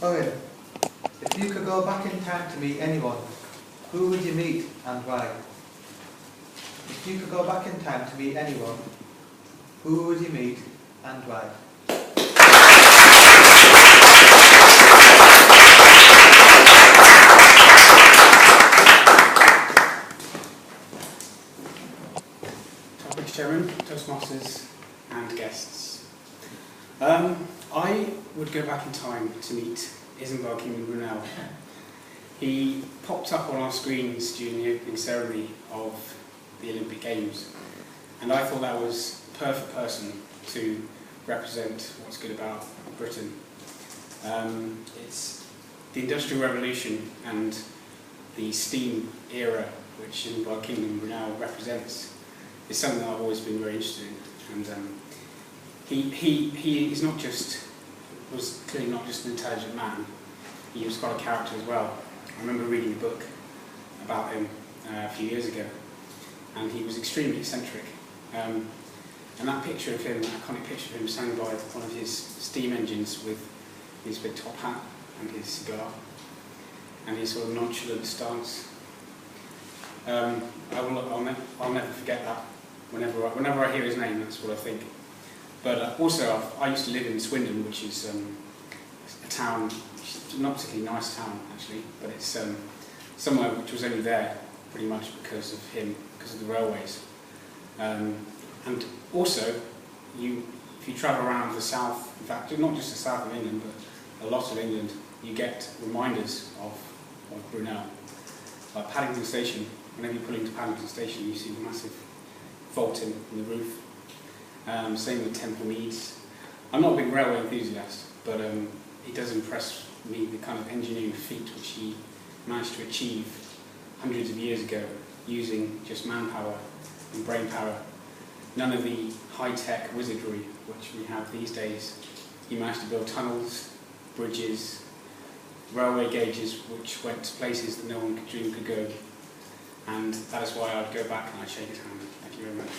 Owen, if you could go back in time to meet anyone, who would you meet and why? If you could go back in time to meet anyone, who would you meet and why? Topic Chairman, Toastmasters and guests. I would go back in time to meet Edinburgh King Brunel. He popped up on our screens during the opening ceremony of the Olympic Games, and I thought that was the perfect person to represent what's good about Britain. It's the Industrial Revolution and the steam era which Edinburgh King Brunel represents is something that I've always been very interested in. And he is not just, was clearly not just an intelligent man, he was quite a character as well. I remember reading a book about him a few years ago, and he was extremely eccentric. And that picture of him, that iconic picture of him standing by one of his steam engines with his big top hat and his cigar and his sort of nonchalant stance, I'll never forget that. Whenever I hear his name, that's what I think. But also, I used to live in Swindon, which is a town, not particularly nice town actually, but it's somewhere which was only there pretty much because of him, because of the railways. And also, if you travel around the south, in fact, not just the south of England, but a lot of England, you get reminders of Brunel. Like Paddington Station, whenever you pull into Paddington Station, you see the massive vaulting in the roof. Same with Temple Meads. I'm not a big railway enthusiast, but it does impress me, the kind of engineering feat which he managed to achieve hundreds of years ago using just manpower and brain power. None of the high-tech wizardry which we have these days. He managed to build tunnels, bridges, railway gauges which went to places that no one could dream could go. And that is why I'd go back and I'd shake his hand. Thank you very much.